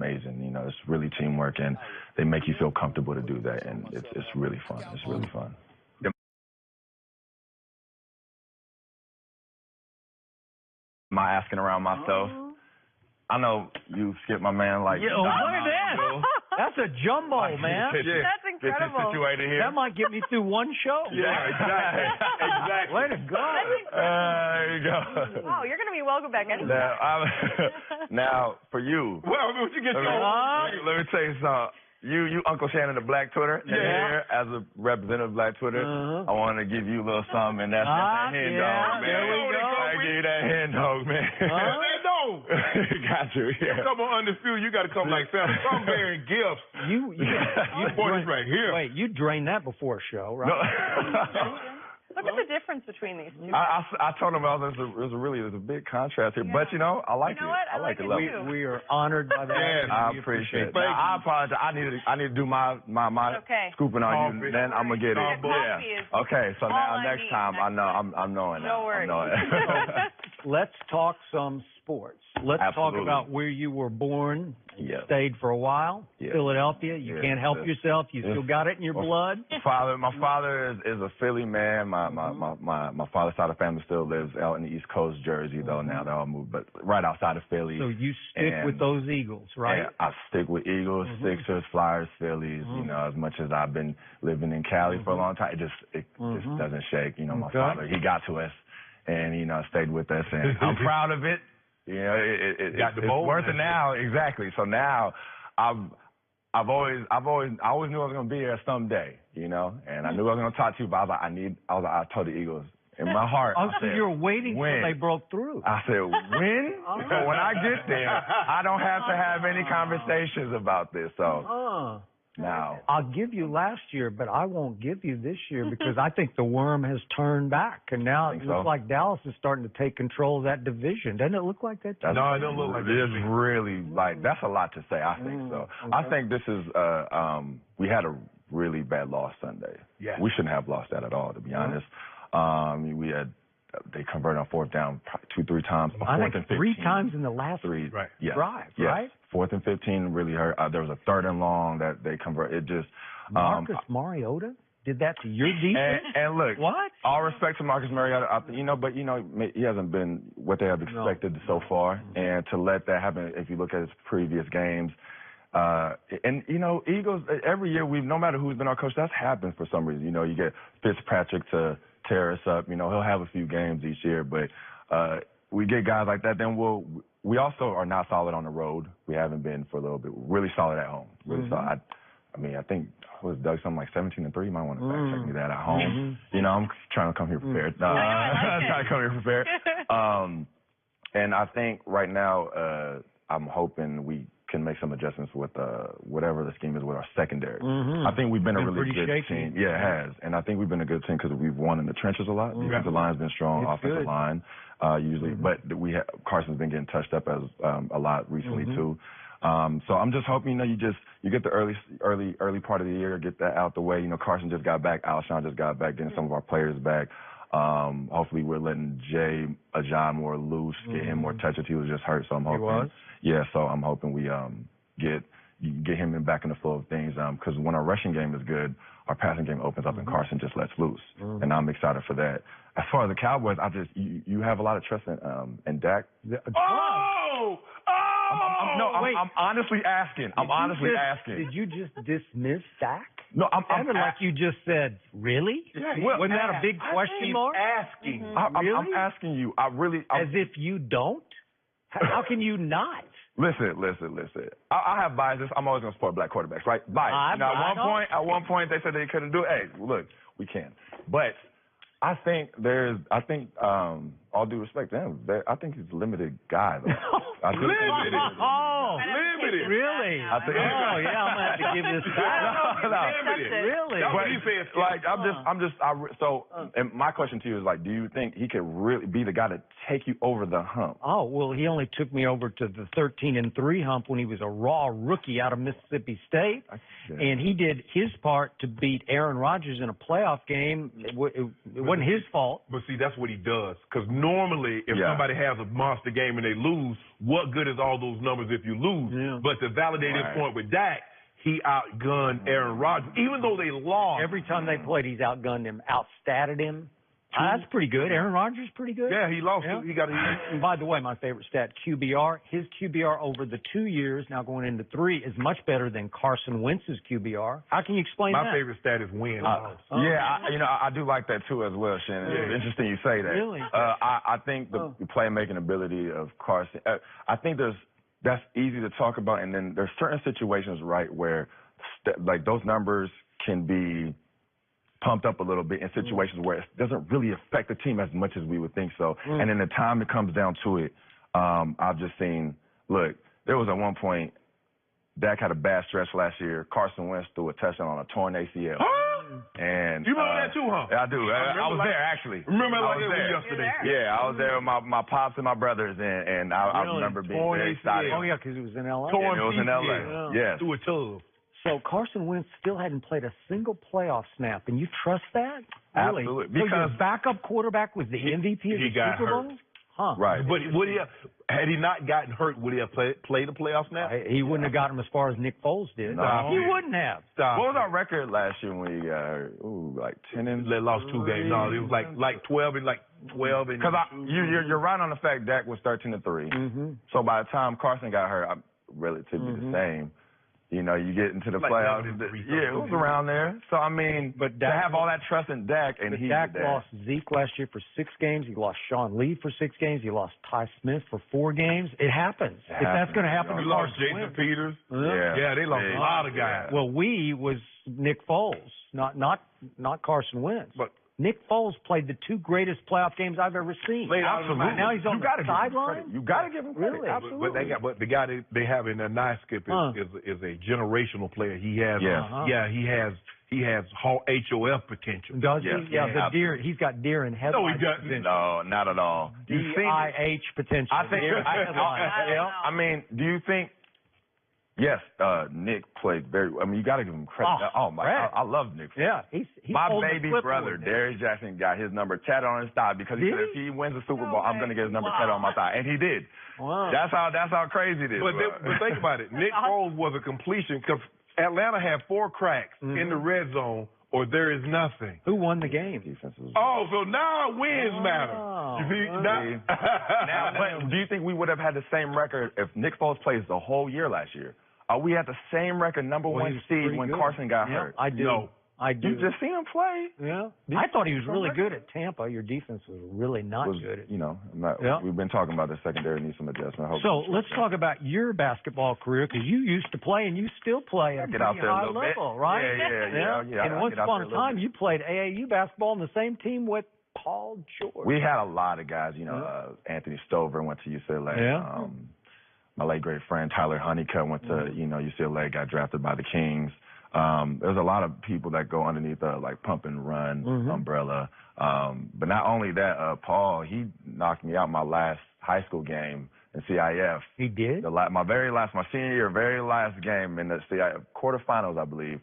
amazing. You know, it's really teamwork, and they make you feel comfortable to do that, and it's really fun. It's really fun. Am I asking around myself? I know you skipped my man like. Yeah, look at that. That's a jumbo, man. That's incredible. Situated here. That might get me through one show. Yeah, exactly. Exactly. Way to go. There you go. Wow, you're going to be welcome back anytime. Now, for you. Well, what you get let me tell you something. You Uncle Shannon of Black Twitter, here as a representative of Black Twitter, I want to give you a little something, and that's that hen dog, man. There we go. I give you that hen dog, man. Got you. Yeah. Come on, Undisputed. You got to come like Sam. I'm bearing gifts. You boys right here. Wait, you drained that before a show, right? No. Look at the difference between these two. I told him there's a big contrast here, but I like you know it. What? I like it too. We are honored by that. Yes. I appreciate it. Now, I apologize. I need to do my scooping on you. Then I'm gonna get it. Yeah. Okay. So now next time I know I'm knowing that. No worries. Let's talk some sports. Let's Absolutely. talk about where you were born. You Yes. stayed for a while. Yes. Philadelphia. You can't help yourself. You still got it in your blood. My father is a Philly man. My father's side of the family still lives out in the East Coast, Jersey, though. Now they all moved, but right outside of Philly. So you stick with those Eagles, right? And I stick with Eagles, Sixers, Flyers, Phillies. You know, as much as I've been living in Cali for a long time, it just doesn't shake. You know, my father, he got to us, and stayed with us, and I'm proud of it. You know, it's worth it now. Exactly. So now, I always knew I was gonna be here someday. And I knew I was gonna talk to you, but I told the Eagles in my heart. Oh, so you're waiting when? till they broke through. I said, when? So when I get there, I don't have to have any conversations about this. So now I'll give you last year, but I won't give you this year because I think the worm has turned back, and now it looks like Dallas is starting to take control of that division. Doesn't it look like that? No, it don't look like that. It's really that's a lot to say. I think so. Okay. I think this is we had a really bad loss Sunday. Yeah. We shouldn't have lost that at all, to be honest. They converted on fourth down 2-3 times. I think 3 times in the last drive, yes. right? 4th and 15 really hurt. There was a 3rd and long that they converted. It just Marcus Mariota did that to your defense. And look, what? All respect to Marcus Mariota, but he hasn't been what they have expected so far, and to let that happen. If you look at his previous games. Eagles, every year, no matter who's been our coach, that's happened for some reason. You get Fitzpatrick to tear us up. He'll have a few games each year, but we get guys like that, then we also are not solid on the road. We haven't been for a little bit. We're really solid at home. Really solid. I think was Doug something like 17-3. You might want to fact check me that at home. I'm trying to come here prepared. I'm trying to come here prepared. And I think right now I'm hoping we can make some adjustments with whatever the scheme is with our secondary. I think we've been a really good team. Yeah, it has. And I think we've been a good team because we've won in the trenches a lot. Defensive line's been strong, offensive line usually. But Carson's been getting touched up as a lot recently too. So I'm just hoping, you get the early part of the year, get that out the way. Carson just got back, Alshon just got back, getting some of our players back. Hopefully we're letting Jay Ajan more loose, get him more touches. He was just hurt, so I'm hoping. He was? Yeah, so I'm hoping we get him back in the flow of things. Because when our rushing game is good, our passing game opens up and Carson just lets loose, and I'm excited for that. As far as the Cowboys, you have a lot of trust in Dak. I'm honestly asking. Did you just dismiss Dak? No, I'm like you just said, really? Yeah, wasn't that a big question mark? Asking. Really? I'm asking you. As if you don't? How can you not? Listen. I have biases. I'm always going to support black quarterbacks, right? Bias. At one point, they said they couldn't do it. Hey, look, we can. But I think all due respect to him, I think he's a limited guy, though. Limited. Really? I'm going to have to give this back. Really? And my question to you is, do you think he could really be the guy to take you over the hump? Oh, well, he only took me over to the 13-3 hump when he was a raw rookie out of Mississippi State. And he did his part to beat Aaron Rodgers in a playoff game. It wasn't his fault. But see, that's what he does. Because normally, if somebody has a monster game and they lose, what good is all those numbers if you lose? Yeah. But But the validated point with Dak, he outgunned Aaron Rodgers, even though they lost. Every time they played, he's outgunned him, outstatted him. That's pretty good. Aaron Rodgers pretty good. Yeah, he lost. Yeah. He got. And by the way, my favorite stat, QBR. His QBR over the 2 years, now going into 3, is much better than Carson Wentz's QBR. How can you explain that? My favorite stat is win. I do like that too as well, Shannon. Yeah. It's interesting you say that. Really? I think the playmaking ability of Carson. I think that's easy to talk about, and then there's certain situations, right, where like those numbers can be pumped up a little bit in situations where it doesn't really affect the team as much as we would think so. And in the time it comes down to it, I've just seen, look, there was at one point, Dak had a bad stretch last year. Carson Wentz threw a touchdown on a torn ACL. And You remember that too, huh? I do. I was there, actually. Remember I like was that there. yesterday? Yeah, I was there with my pops and my brothers, and I remember being Torn very excited. Oh, yeah, because it was in L.A. Torn It was in L.A. PCL. Yes. Through a tub. So Carson Wentz still hadn't played a single playoff snap, and you trust that? Really? Absolutely. So Because your backup quarterback was the MVP of he the got Super Bowl? hurt. Huh. right. But would he have, had he not gotten hurt, would he have played the playoff snap? He wouldn't have got him as far as Nick Foles did. No. He wouldn't have. Stop. What was our record last year when we got hurt? Ooh, like 10 and. They lost 2 games. No, it was like 12 and 12 and. Because you're right on the fact Dak was 13-3. Mm-hmm. So by the time Carson got hurt, I'm relatively the same. You know, you get into the Like playoffs. 11-3, Yeah, it was around there. So I mean, But to have all that trust in Dak, and he Dak did that. lost Zeke last year for 6 games. He lost Sean Lee for 6 games. He lost Ty Smith for 4 games. It happens. If that's going to happen to You lost Carson Jason Wentz. Peters. Yeah, they lost a lot of guys. Well, was Nick Foles, not Carson Wentz. But Nick Foles played the 2 greatest playoff games I've ever seen. Absolutely. Now he's on You gotta the give him sideline. credit. You got to give him credit. Really? Absolutely. but the guy they have in their night skip is a generational player. He has he has HOF potential. Does Yes. he? Yeah, the Absolutely. deer. He's got deer in headlights. No, he doesn't. No, not at all. You think? DIH potential. I think. Deer in headlights. I mean, do you think? Yes, Nick played very. I mean, you got to give him credit. Oh, my! Fred. I love Nick. Yeah, he's My holding the baby clipboard brother, there. Darius Jackson, got his number tatted on his thigh because he Did said if he wins the Super Bowl, I'm going to get his number tatted on my thigh, and he did. Wow. That's how crazy it is. But think about it. Nick Foles was a completion because Atlanta had 4 cracks in the red zone, or there is nothing. Who won the game? Defense was. Oh, so now wins matter. You see? okay. Now, but do you think we would have had the same record if Nick Foles plays the whole year last year? Are we at the same record, number Well, he 1 was seed pretty when good. Carson got Yeah, hurt? I do. No. I do. You just seen him play. Yeah. I thought he was really good at Tampa. Your defense was really not good at. You know, Yeah. we've been talking about the secondary needs some adjustment. So let's talk about your basketball career because you used to play and you still play at a Get out pretty there a high little bit. level, right? Yeah. And I once get out upon there a little time, bit. you played AAU basketball on the same team with Paul George. We had a lot of guys. You know, Anthony Stover went to UCLA. Yeah. My late great friend Tyler Honeycutt went to UCLA, got drafted by the Kings. There's a lot of people that go underneath like pump and run umbrella. But not only that, Paul, he knocked me out my last high school game in CIF. He did? My senior year, very last game in the CIF quarterfinals, I believe,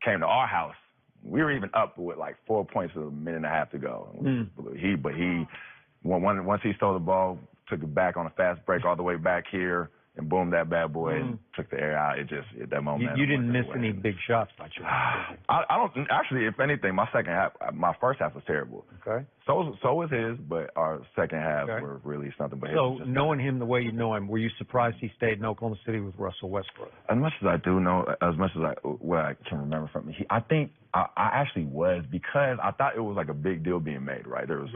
came to our house. We were even up with like 4 points with a minute and a half to go. Once he stole the ball, took it back on a fast break all the way back here, and boom, that bad boy and took the air out. It just at that moment. You didn't miss any big shots by chance. I don't actually. If anything, my first half was terrible. Okay. So was his, but our second half Okay. were really something. But So knowing him the way you know him, were you surprised he stayed in Oklahoma City with Russell Westbrook? as much as I do know, as much as what I can remember from him, I think I actually was, because I thought it was like a big deal being made. Right, there was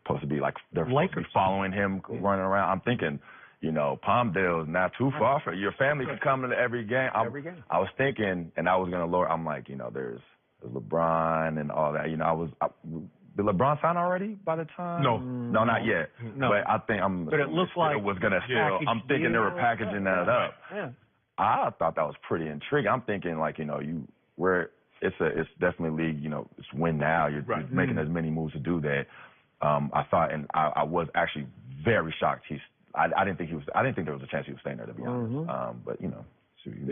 supposed to be like they're supposed to be following him running around. I'm thinking, Palmdale's not too far for your family can come to every game. I was thinking, and I was gonna lower. I'm like, there's LeBron and all that. Did LeBron sign already by the time? No, not yet. No. But I think But it looks like it was gonna still. I'm thinking they were packaging that up. Yeah. I thought that was pretty intriguing. I'm thinking like, it's definitely league, it's win now. You're making as many moves to do that. I thought, and I was actually very shocked. I didn't think there was a chance he was staying there, to be honest. But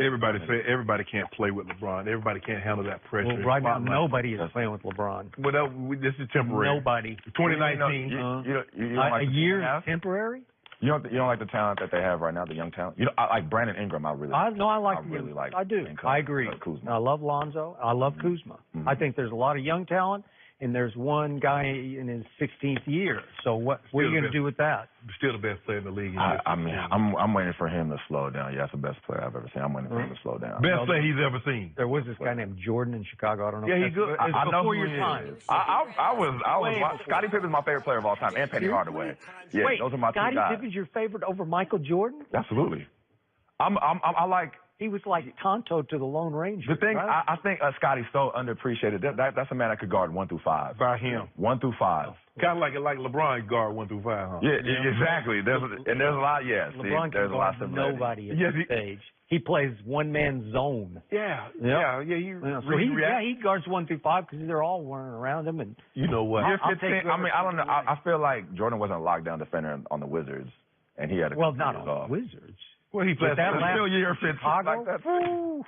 everybody can't play with LeBron. Everybody can't handle that pressure. Well, right now, nobody is playing with LeBron. Well, this is temporary. Nobody. 2019. You don't like A the year half? temporary? You don't like the talent that they have right now, the young talent. You know, I like Brandon Ingram. I really like. I do. I agree. Kuzma. I love Lonzo. I love Kuzma. Mm-hmm. I think there's a lot of young talent, and there's one guy in his 16th year. So what are you going to do with that? Still the best player in the league. I mean, I'm waiting for him to slow down. Yeah, that's the best player I've ever seen. I'm waiting for him to slow down. Best player he's ever seen. There was this guy named Jordan in Chicago. I don't know. Yeah, he's good. I know before who your he time. is. Scottie Pippen's my favorite player of all time, and Penny Hardaway. Yeah, Wait, those are my two Scottie guys. Pippen's your favorite over Michael Jordan? Absolutely. I like. He was like Tonto to the Lone Ranger. The thing, right? I think Scottie's so underappreciated. That's a man that could guard 1 through 5. By him. 1 through 5. Kind of like LeBron guard 1 through 5, huh? Yeah, exactly. There's a lot. Yes, LeBron there's can a lot guard of nobody at the stage. He plays one-man zone. Yeah. He guards 1 through 5 because they're all running around him. And you know what? I don't know. I feel like Jordan wasn't a lockdown defender on the Wizards, and he had not on the Wizards. Well, he played that last year 15 Chicago. Like that.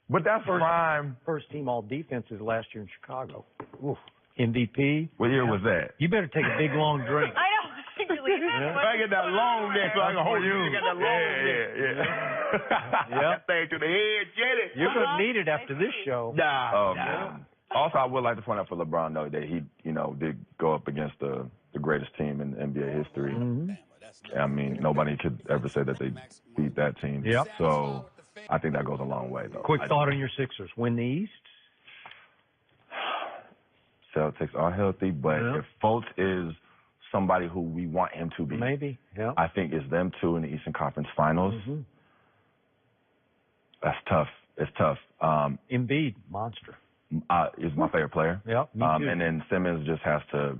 But that's prime. First team all defenses last year in Chicago. Oof. MVP. What year was that? You better take a big long drink. I know. I get that long neck so I can hold you. You got that long neck. Yeah. That thing to the head, Jenny. You're going to need it after this show. Man. Also, I would like to point out for LeBron, though, that he, did go up against the greatest team in NBA history. Mm-hmm. I mean, nobody could ever say that they beat that team. Yep. So I think that goes a long way, though. Quick thought on your Sixers. Win the East? Celtics are healthy, but if Fultz is somebody who we want him to be, maybe. Yeah. I think it's them two in the Eastern Conference Finals. Mm-hmm. That's tough. It's tough. Embiid, monster. Is my favorite player. Yeah, me too. And then Simmons just has to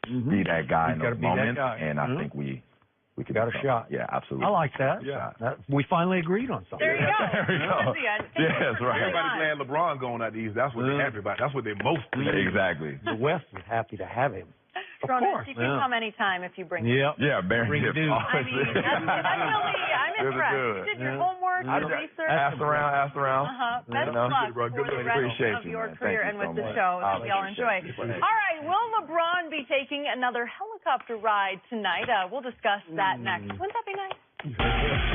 be that guy in those moments, and I think we could got a shot. Yeah, absolutely. I like that. Yeah. We finally agreed on something. There you go. There you go. Yes, right. Everybody's glad LeBron going out the East. That's what they're happy about. That's what they're most pleased. Exactly. The West is happy to have him. Ronan, you can come anytime if you bring him. Yeah, Barry Gibbs. I mean, I'm impressed. You did your homework, your research. Ask around. Best of luck for the rest of your career and with the show that we all enjoy. All right, will LeBron be taking another helicopter ride tonight? We'll discuss that next. Wouldn't that be nice?